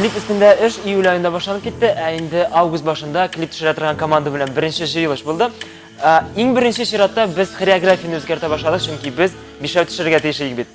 Klip üstünde iş iyul ayında başlanıp gitti. Endi avgust başında klip çıkartılan komanda bilen birinci jiyilish bo'ldi. Eng birinchi shiratda biz xoreografiyani o'zgartira boshladik, chunki biz Mishav tushirga tegishli yigit.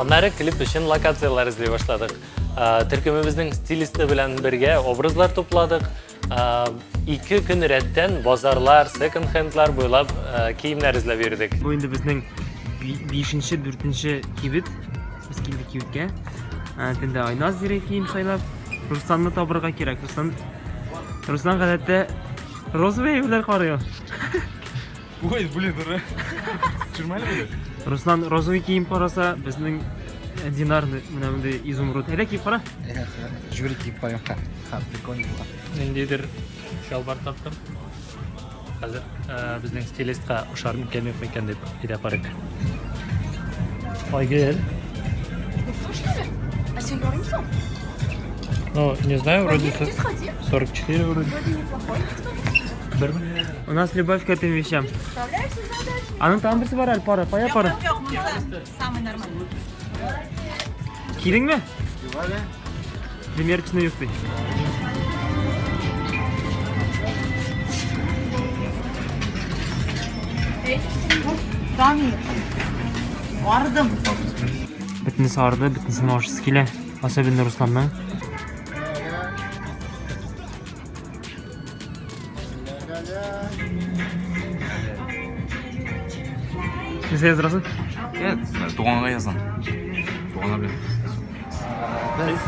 Onları klip için lokatsiyalar izley başladık. Türkümümüzün stilisti bilen birge obrazlar topladık. 2 gün retten bozarlar, second handlar boylap kiyimler izlep berdik. Bu endi bizning 5-4 kibit. Biz keldik kibitga. Tenda Aynaz direkt kiyim saylab, Ruslanni topirga kerak. Ruslan odatda rozvoylar qoriyor. Bu dur. Çırmayla mı? Ruslan rozvoy kiyim qarasa, bizning Dinar mana bunday izumrud. Hayda kiyib qara. Jüri kiyip koyuyorum. Prikольно. Nendedir şalvar taptım. Hazır bizning stilistga o'xshar ekan deb aytaparik. Oygul. А сегодня что? Ну, не знаю, вроде Иди сходи. 44 вроде. Вроде неплохой. У нас любовь к этим вещам. Справляешься с задачей? Anın tam birisi var para. Paya para. Yok, самый нормальный. Kiydin mi? Примерочный юфты. Rami. Vardım. Bitini sardı, bitisini hoşçası kile. Особенно Ruslan'dan. Ne yazırasın? Evet, Doğan'a yazın. Doğan'a bir. Biz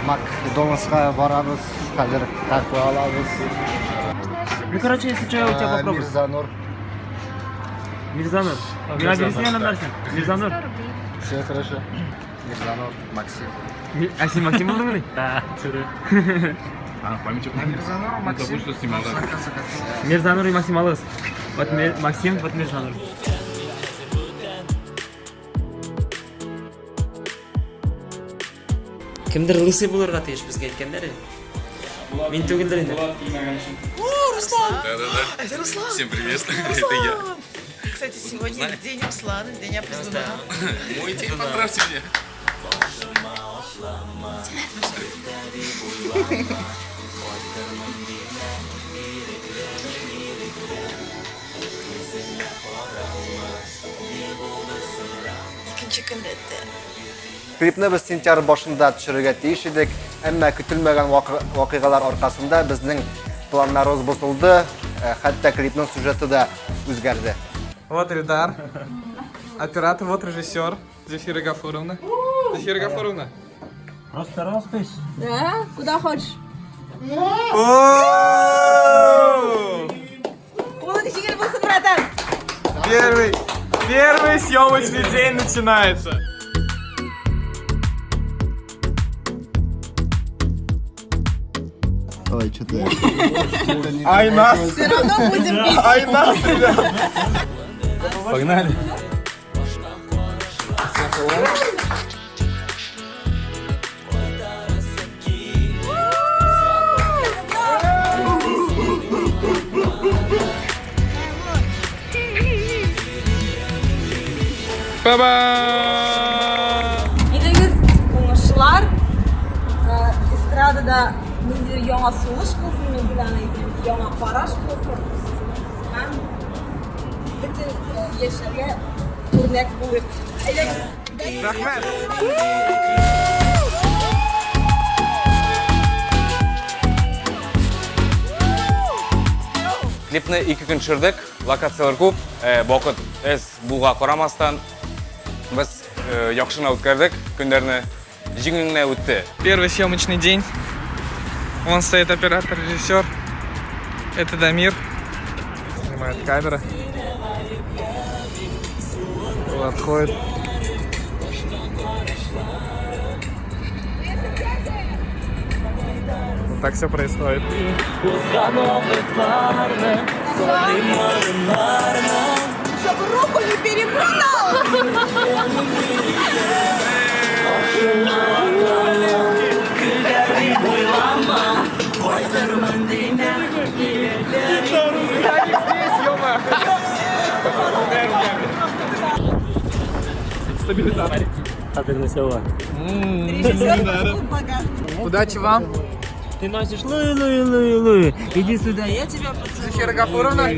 McDonald's'a vararız. Hazır takva alırız. Ну, короче, если что, я у тебя попробую. Мирзанур. Мирзанур. Меня объясни, надо дальше. Мирзанур. Все хорошо. Мирзанур, Максим. Максим, Максим oldu mu? Да, sürü. Память Мирзанур, Максим. Забудь, что снимал. Мирзанур и Максим alırız. Вот Максим, вот Мирзанур. Kimdir lысый булырга тиеш бизге айткандар. Мен төгүлдөр инде. Да. Руслан. Всем привет, это я. Кстати, сегодня день Руслана, день опоздана. Мой день, поздравьте меня. İkinci günde Klipni biz sentyabr boshida tushirishga tegish edik, ammo kutilmagan voqealar orqasida bizning planlarimiz buzildi, hatto klipning syujeti da o'zgardi. Вот Эльдар, оператор, вот режиссер, Зефира Гафуровна. Зефира Гафуровна. Просто распись. Да? Куда хочешь? Кулак еще был братан. Первый съемочный день начинается. Ой, что ты? Айнас. Все равно будем пить. Айнас, ребят. Погнали. Ба-ба! Gidiniz konuşlar. Estradada nedir yana suluş kılsın, ne bilen yana paraş kılsın. Hem bütün yaşarga örnek bulup. Rahmet. Klipni 2 kun tushirdik, lokatsiyalar ko'p. Vaqt buga qaramasdan biz yaxshini o'tkazdik, kunlarni jinglinglay o'tdi. Первый съемочный день. Вон стоит оператор, режиссер. Это Дамир. Снимает камера. Отходит. Вот так все происходит. Чтобы руку не перепутал! Стабилизатор. Режиссер тут богат. Удачи вам. Ты носишь лы. Иди сюда, я тебя Зефира Гафуровна.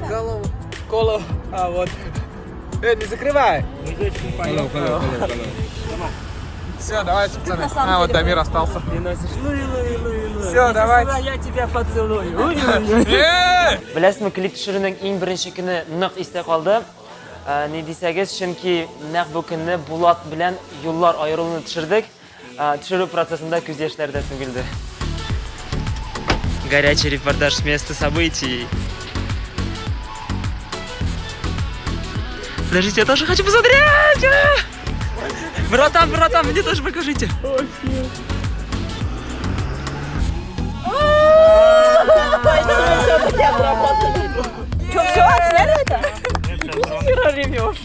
Голову. Колу. А, вот. Не закрывай. Все, давайте, пацаны. А, вот Дамир остался. Ты носишь лы. Всё, давай. Я тебя поцелую. Білесізме, клип түшірінің ең бірінші күні нық есте қалды. Не десеңіз, чөнки нәқ бұл күнні Булат білән юллар айырылуын түшірдік. Түшіру процессында көз яшьләре дә түгелде. Горячий репортаж с места событий. Подождите, я тоже хочу посмотреть! Братан, мне тоже покажите. Что, все, отсняли это? Хера ревешь.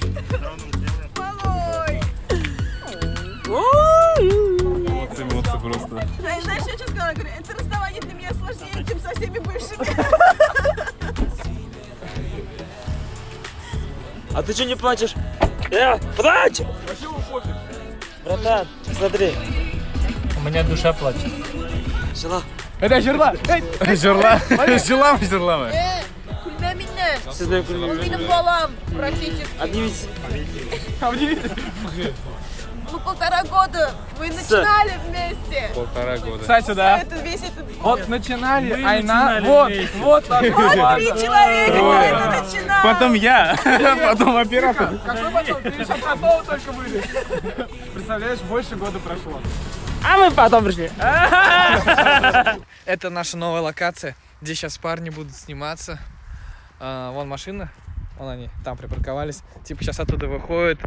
Эмоции просто. Знаешь, я что сказала? Говорю, это расставание для меня сложнее, чем со всеми бывшими. А ты что не плачешь? Плачь! Братан, смотри. У меня душа плачет. Жила. Это жерла. Жерла. Күлмә мине. Сізді Ул күлмеймін. минем балам практически. Обнимитесь. Ну, 1,5 года. Вы начинали вместе. 1,5 года. Кстати, да. Это весь этот... Вот начинали, Мы Айна. начинали Вот так. Вот 3 человека, которые начинали. я, потом оператор. Какой потом? Ты еще потом только вылез. Представляешь, больше года прошло. А мы потом пришли. Это наша новая локация, где сейчас парни будут сниматься. Вон машина, вон они там припарковались. Типа сейчас оттуда выходят,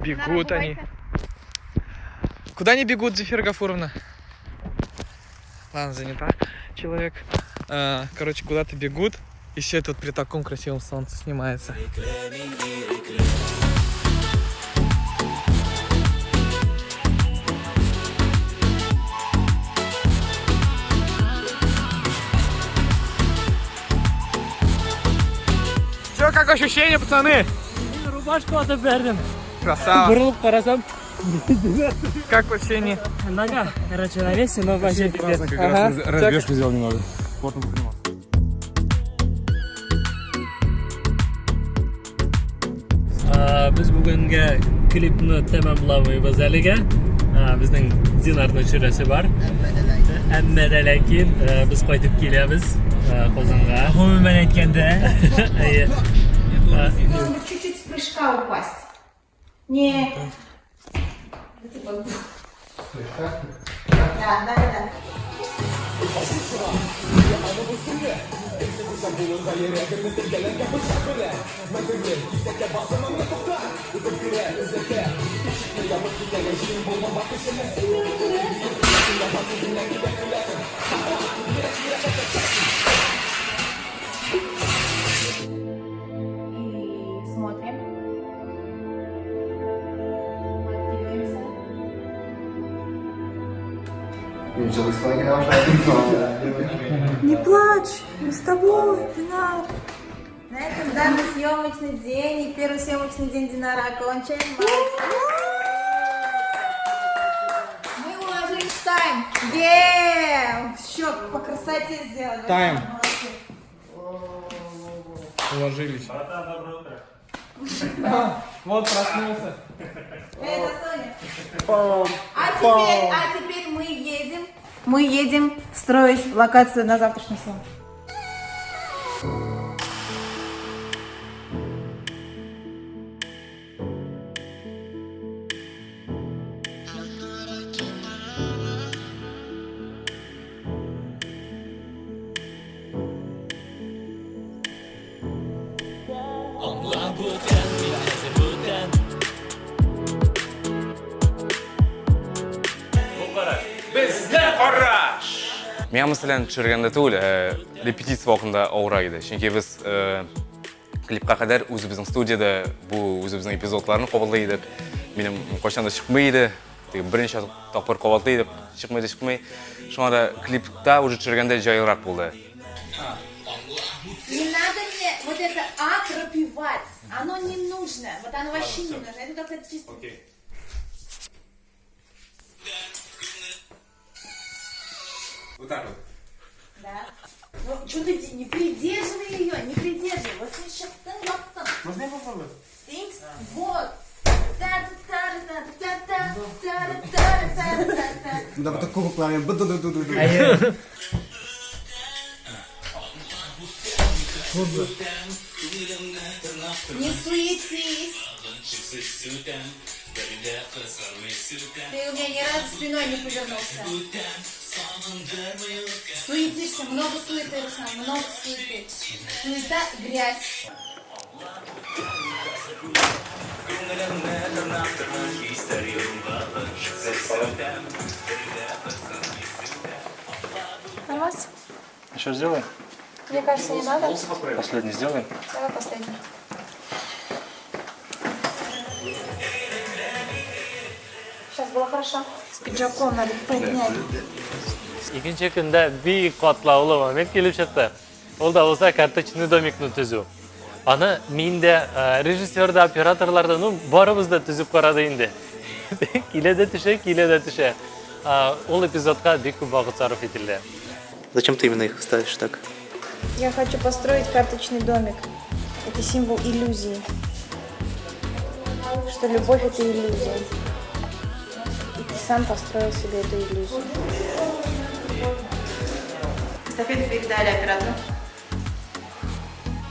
бегут они. Куда они бегут, Зефира Гафуровна? Ладно, занята человек. Короче, куда-то бегут. И все это вот при таком красивом солнце снимается. Че, как ощущения, пацаны? Рубашку атып бердім. Красава. Бұрылып қарасам, Как ощущения? нога, короче, на весе, но вообще пипец. Разбежку сделал немного. Спортом занимался. Biz bugungi klipni tamomlamaymiz haliga. Bizning Dinarning churasi bor. Hammadan lekin biz qaytib kelyapmiz Qozonga. Umuman aytganda, Нужно чуть-чуть с прыжка упасть. Не. Да. И смотрим. Активируемся. Не плачь, мы с тобой, Динар. На этом данный съемочный день и первый съемочный день Динара окончен. Мы уложились в тайм. Все, по красоте сделали. Тайм. Молодцы. Уложились. Вот проснулся. Это Соня. А теперь мы едем строить локацию на завтрашний сон. Bizda Мен мәселен түсіргенде түгіл, репетиция уақытында ауыра еді. Çünkü біз клипқа қадар өзіміздің студияда бұл өзіміздің эпизодларын қабылдайдық. Менің қашанда шықмайды, бірінші тақпыр қабылдайдық, шықмай. Шоңада клипта уже түсіргенде жайлырақ болды. Не надо мне вот это «а» пропевать. Оно не нужно. Вот оно вообще не нужно. Это только чисто... Вот так вот. Да. Ну, что ты не придерживай ее, не придерживай. Вот сейчас ты локтом. Можно я попробую? Тынц. Вот. Да вот такого плана. Не суетись. Ты у меня ни разу спиной не повернулся. Суетишься, много суеты, Руслан, много суеты. Суета и грязь. Нормас? Еще сделаем? Мне кажется, не надо. Последний сделаем. Давай последний. Сейчас было хорошо. С пиджаком надо поднять. Ikkinchi kunda biik qatlovli moment kelib chiqdi. Ол да bo'lsa kartochный домикni tuzuv. Ana menda rejissyorda, operatorlarda boribizda tuzib qaradi endi. Keladi tusha. Ол эпизодga бик ko'p vaqt sarf etildi. Зачем ты именно их ставишь так? Я хочу построить карточный домик. Это символ иллюзии. Что любовь — это иллюзия. И ты сам построил себе эту иллюзию. Эстафету передали оператору.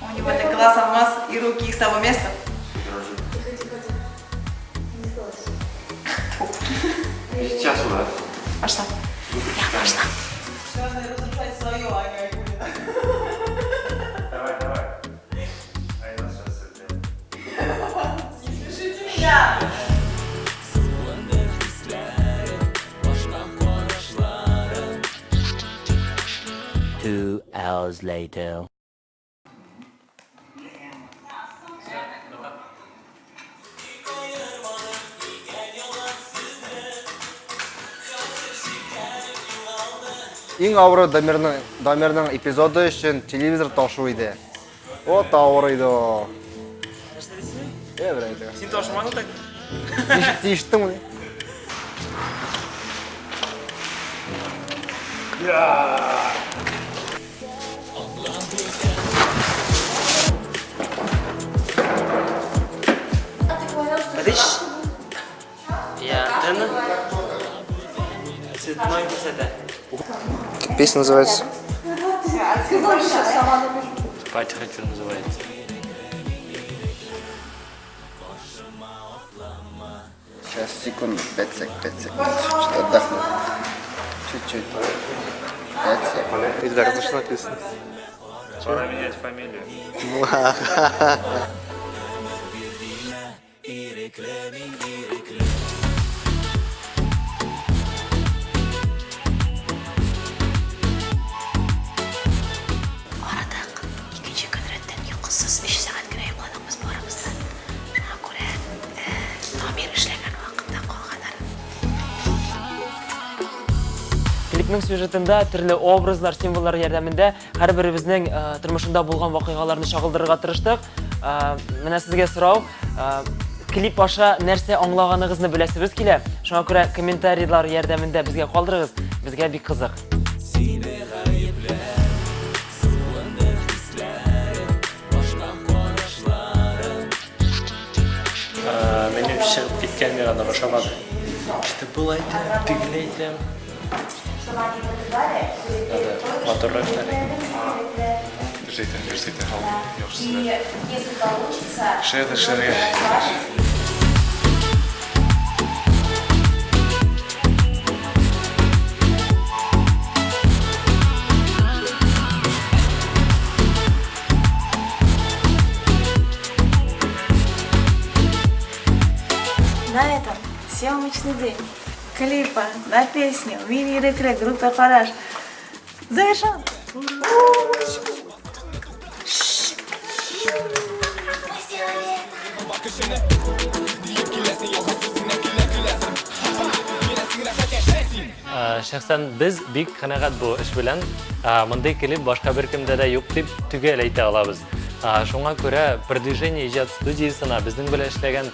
У него это глаз, алмаз и руки их с того места. Сейчас сюда. Пошла. Я пошла. Надо разрушать свое, а не Давай. А я сейчас Не смешите меня! Two hours later. Ең ауыры Дамирның эпизоды үшін телевизор ташу еді. Вот ауыр еді. Брайда. Сен ташымадың так? Тиіштің мұны? Видишь? Я цветной высота. Как песня называется? Спать хочу называется. Сейчас, секунду, 5 секунд. Что отдохну. Чуть-чуть. 5 секунд. Или так, за что написано? Пора менять фамилию. Aradık. İkinci gün redden uykusuz 3 saat güveyimladık biz bu aramızda. Şuna göre Damir işlegen vakıtta kolganlar. Клипнең сюжетында төрле образлар, символлар ярдәмендә һәрберебезнең тормышында булган вакыйгаларны чагылдырырга тырыштык. Менә сезгә сорау, клип аша нәрсә аңлаганыгызны беләсебез килә. Шуңа күрә комментарийлар ярдәмендә безгә калдырыгыз. Безгә бик кызык. Менің шығып кеткен маған ошамады. İşte бұл айтам, түгіл айтам. Надо моторлар штарик. Держите, хал. Если получится... Шерге. На этом съемочный день. клипа на песню мини-рекрет группы «Параш» завершен. Шәхсән без бик канәгать бу эш белән. Мондай клип башка беркемдә дә юк дип түгел әйтә алабыз. Шуңа күрә продвижение иҗат студиясына безнең белән эшләгән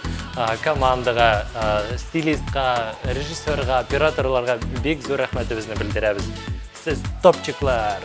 командага, стилистка, режиссерга, операторларга бик зур рәхмәтебезне белдерәбез. Сез топчыклар.